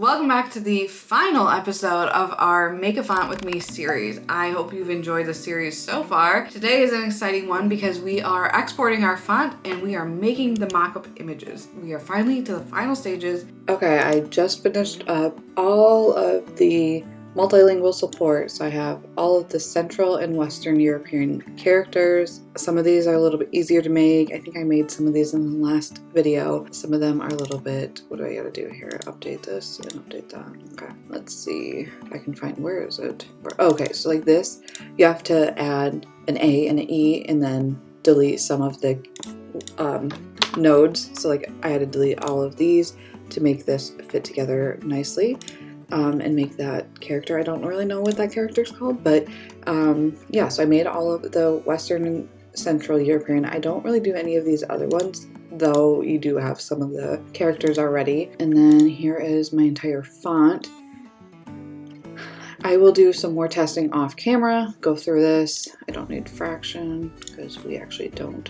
Welcome back to the final episode of our Make a Font With Me series. I hope you've enjoyed the series so far. Today is an exciting one because we are exporting our font and we are making the mock-up images. We are finally to the final stages. Okay, I just finished up all of the multilingual support, so I have all of the Central and Western European characters. Some of these are a little bit easier to make. I think I made some of these in the last video. Some of them are a little bit, what do I gotta do here? Update this and update that. Okay, let's see if I can find, where is it? Okay, so like this, you have to add an A and an E and then delete some of the nodes. So like I had to delete all of these to make this fit together nicely. And make that character. I don't really know what that character is called, but yeah, so I made all of the Western and Central European. I don't really do any of these other ones, though you do have some of the characters already. And then here is my entire font. I will do some more testing off camera, go through this. I don't need fraction because we actually don't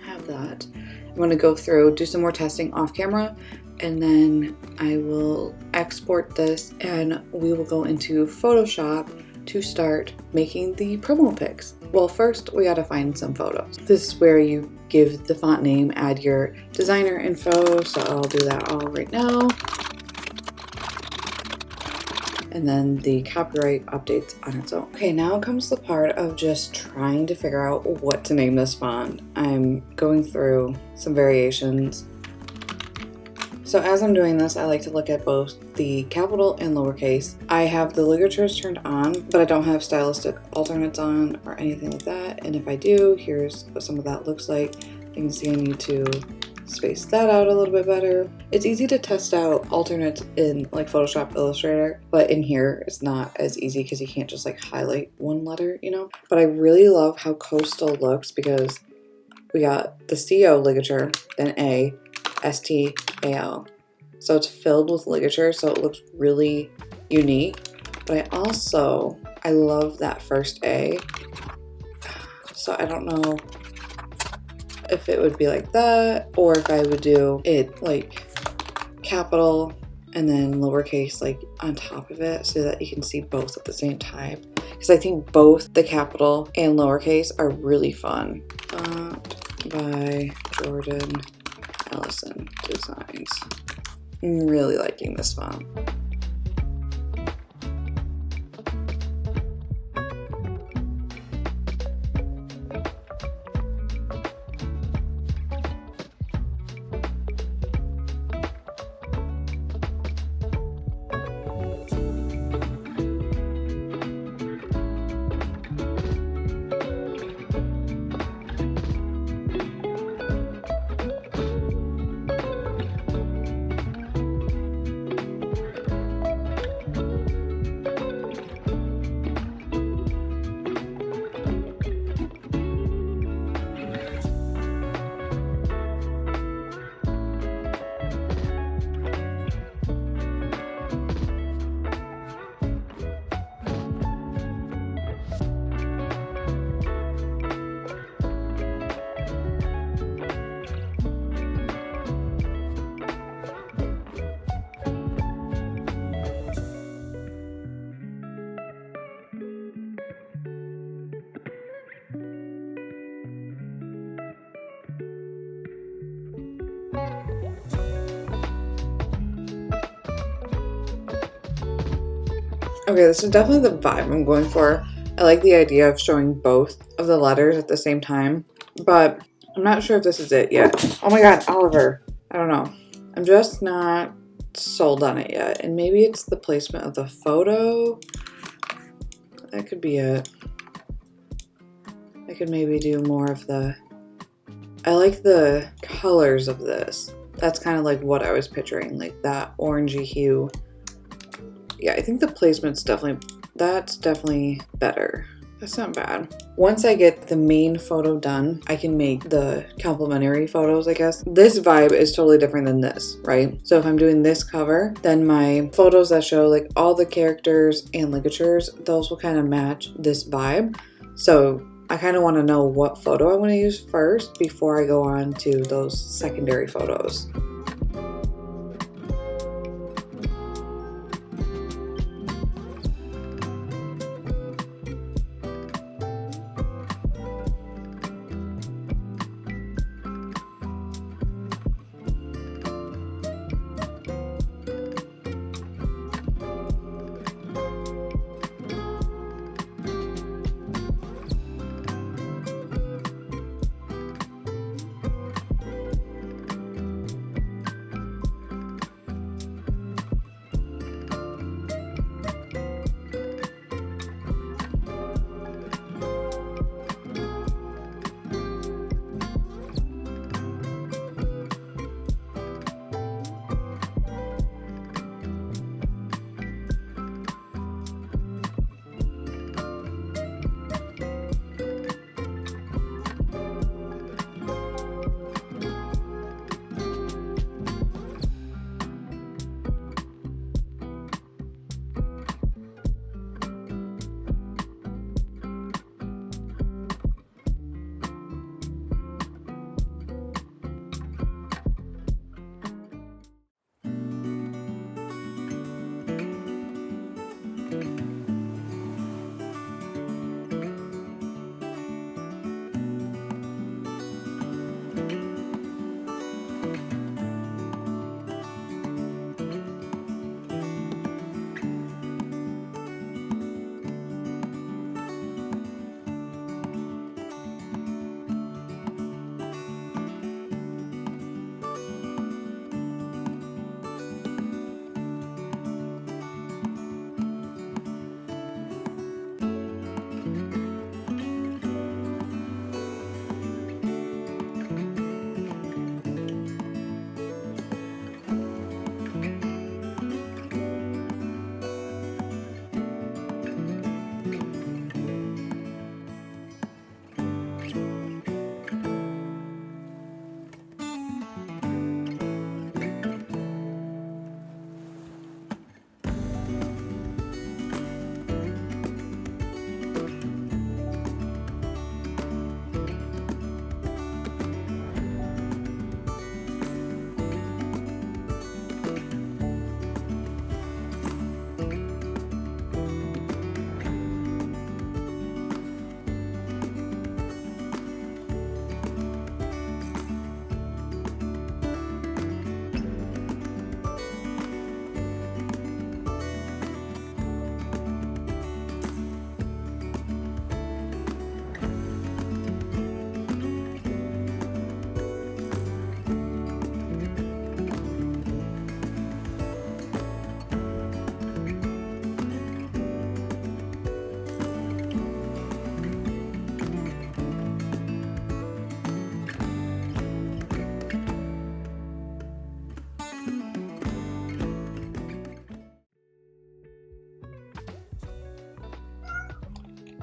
have that. I'm going to go through, do some more testing off camera, and then I will export this and we will go into Photoshop to start making the promo pics. Well, first we gotta find some photos. This is where you give the font name, add your designer info, so I'll do that all right now. And then the copyright updates on its own. Okay, now comes the part of just trying to figure out what to name this font. I'm going through some variations. So as I'm doing this, I like to look at both the capital and lowercase. I have the ligatures turned on, but I don't have stylistic alternates on or anything like that. And if I do, here's what some of that looks like. You can see I need to space that out a little bit better. It's easy to test out alternates in like Photoshop Illustrator, but in here it's not as easy because you can't just like highlight one letter, you know? But I really love how coastal looks because we got the CO ligature, then A, STAL. So it's filled with ligature, so it looks really unique. But I love that first A. So I don't know if it would be like that, or if I would do it like capital and then lowercase like on top of it so that you can see both at the same time. Because I think both the capital and lowercase are really fun. By Jordan Allison Designs. I'm really liking this font. Okay, this is definitely the vibe I'm going for. I like the idea of showing both of the letters at the same time, but I'm not sure if this is it yet. Oh my god, Oliver. I don't know. I'm just not sold on it yet. And maybe it's the placement of the photo. That could be it. I could maybe do more of the... I like the colors of this. That's kind of like what I was picturing, like that orangey hue. Yeah, I think the placement's that's definitely better. That's not bad. Once I get the main photo done, I can make the complementary photos, I guess. This vibe is totally different than this, right? So if I'm doing this cover, then my photos that show like all the characters and ligatures, those will kind of match this vibe. So I kind of want to know what photo I want to use first before I go on to those secondary photos.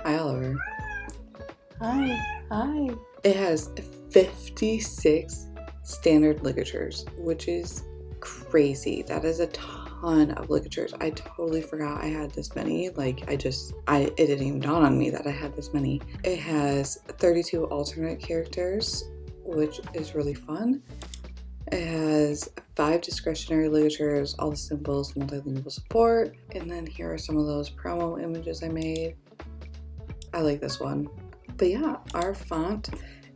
Hi, Oliver. Hi. It has 56 standard ligatures, which is crazy. That is a ton of ligatures. I totally forgot I had this many. Like, it didn't even dawn on me that I had this many. It has 32 alternate characters, which is really fun. It has 5 discretionary ligatures, all the symbols, multilingual support, and then here are some of those promo images I made. I like this one. But yeah, our font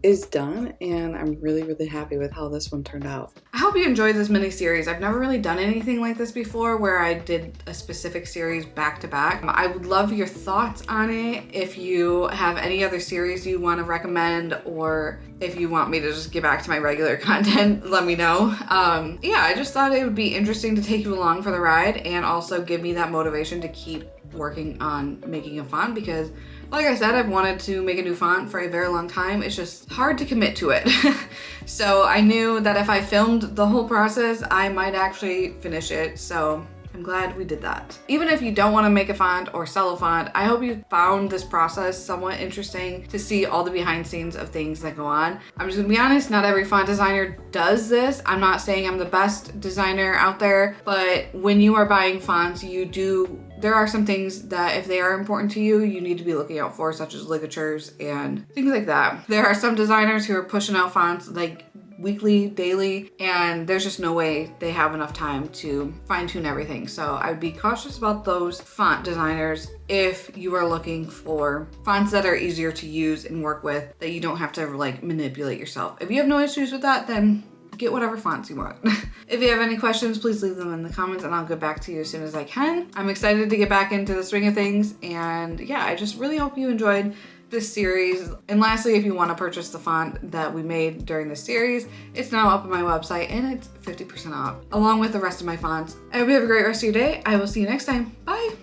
is done, and I'm really, really happy with how this one turned out. I hope you enjoyed this mini series. I've never really done anything like this before where I did a specific series back to back. I would love your thoughts on it. If you have any other series you want to recommend, or if you want me to just get back to my regular content, let me know. Yeah, I just thought it would be interesting to take you along for the ride and also give me that motivation to keep working on making a font, because like I said, I've wanted to make a new font for a very long time. It's just hard to commit to it. So I knew that if I filmed the whole process, I might actually finish it. So I'm glad we did that. Even if you don't want to make a font or sell a font, I hope you found this process somewhat interesting to see all the behind scenes of things that go on. I'm just gonna be honest, not every font designer does this. I'm not saying I'm the best designer out there, but when you are buying fonts, there are some things that if they are important to you, you need to be looking out for, such as ligatures and things like that. There are some designers who are pushing out fonts like weekly, daily, and there's just no way they have enough time to fine tune everything. So I'd be cautious about those font designers if you are looking for fonts that are easier to use and work with, that you don't have to like manipulate yourself. If you have no issues with that, then get whatever fonts you want. If you have any questions, please leave them in the comments and I'll get back to you as soon as I can. I'm excited to get back into the swing of things, and yeah, I just really hope you enjoyed this series. And lastly, if you want to purchase the font that we made during this series, it's now up on my website and it's 50% off, along with the rest of my fonts. I hope you have a great rest of your day. I will see you next time. Bye.